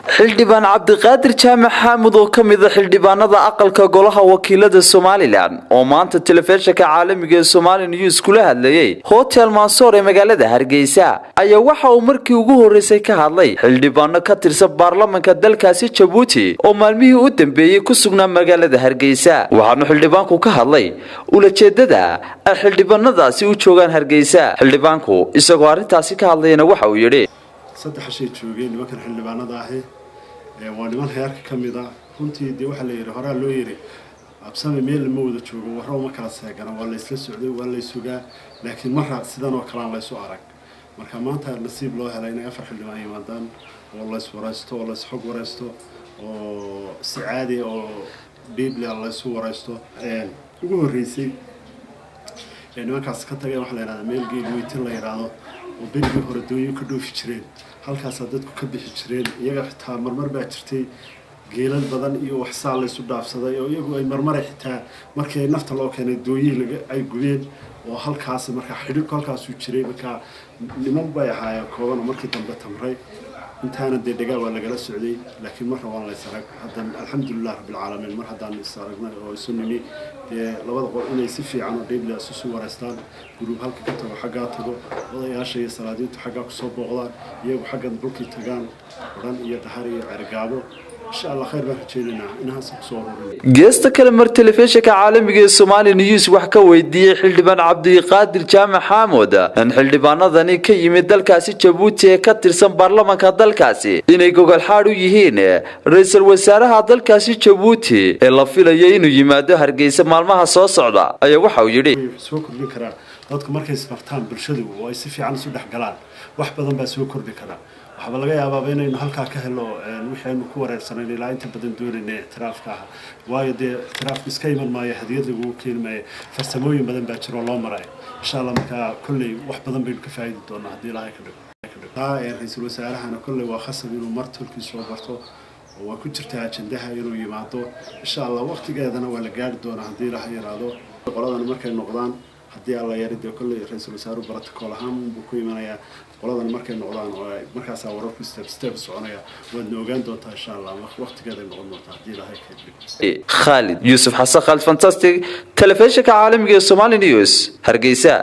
xildhibaan cabdiqaadir jaamac xaamud oo ka mid ah xildhibaanada aqalka golaha wakiilada Soomaaliland oo maanta telefishinka caalamiga ee Somali News kula hadlayay Hotel Mansour ee magaalada Hargeysa ayaa waxa uu markii ugu horeysay ka hadlay xildhibaano ka tirsan baarlamaanka dalkaasi Djibouti oo maalmihii u dambeeyay ku sugnaa magaalada Hargeysa waxaanu xildhibaanku ka hadlay ulajeedada ay xildhibaanadaasi u joogaan Hargeysa xildhibaanku isagoo arintaasi ka hadlayna waxa uu yiri saddex shay joogeen nimankan xildhibaanada ah waa niman heerka kamid ah runtii de waxa la yiri hore loo yiri absame meel ma wada joogo waxa uma kala seegana waa la isla socday waa la isugaa laakiin marka sidan oo kale la soo arag marka maanta nasiib loo helay in afar xildhibaan yimaadaan oo la iswaraysto oo la isxog waraysto oo si caadi oo bibli la isu waraysto ugu horeysay nimankaas ka tagay waxa la yiraahdaa meel geeyo la yiraahdo oo bidii hore dooyo ka dhoofi jireen halkaas dadku ka bixi jireen iyaga xitaa marmar baa jirtay geelal badan iyo wax saal la isu dhaafsaday oo iyagu ay marmar xitaa markay nafta loo keenay dooyi laga ay gubeen oo halkaas marka xidhiidhku halkaas uu jiray marka niman bay ahaayeen kooban markii dambe tamray intaana deegaga waa laga socday laakiin marka waan la isarag hadan alxamdulillah rabbil caalamiin mar hadan isaragnay oo sunni labada qol inay si fiican oo dheebla isu wareystaan group halka ka tago xaga tago odayaasha iyo salaadiintu xaga ku soo booqdaan iyagu xaga dhulkii tagaan oran iyo dhahar iyo cirgaabo insha Allah khayr baan rajeynaa inaha soo horeeyay geesta kale mar telefishinka caalamiga ee Somali News wax ka weydiiyay xildhibaan cabdiqaadir jaamac xaamud in xildhibaanadani ka yimid dalkaasi Djibouti ee ka tirsan baarlamaanka dalkaasi inay gogol xaad u yihiin ra'iisul wasaaraha dalkaasi Djibouti ee la filayay inuu yimaado Hargeysa maalmaha soo socda ayaa waxa uu yiri soo kordhin karaa dadku markay isbartaan bulshadu oo ay si fiican isu dhaxgalaan wax badan baa soo kordhin karaa waxa laga yaabaa inaynu halka ka helo wixii ku wareersanay ilaa inta badan doonayna ictiraafka waayo de ictiraafku iska iman maayo hadiyad lagu keenay farsamooyin badan baa jiro loo maray insha Allah marka kulli wax badan baynu ka faa'iidi doonaa hadii Ilaahay ka dhigo ra'iisul wasaarahana kulli waa khasab inuu martulkii soo barto oo ku jirta ajandaha inuu yimaado insha Allah waqtigeedana waa la gaari doonaa hadii Ilaahay yiraahdo qoladan markay noqdaan hadii alla yarido kulli ra'iisul wasaaruhu protocol ahaan buu ku imanaya qoladan markay noqdaan oo markaas wararku step soconaya wad noogaan doontaa insha Allah waqtigeeda noqon doontaa hadii Ilaahay ka dhigo Khalid Yusuf Hassan Khalid Fantastic telefishinka caalamiga ee Somali News Hargeysa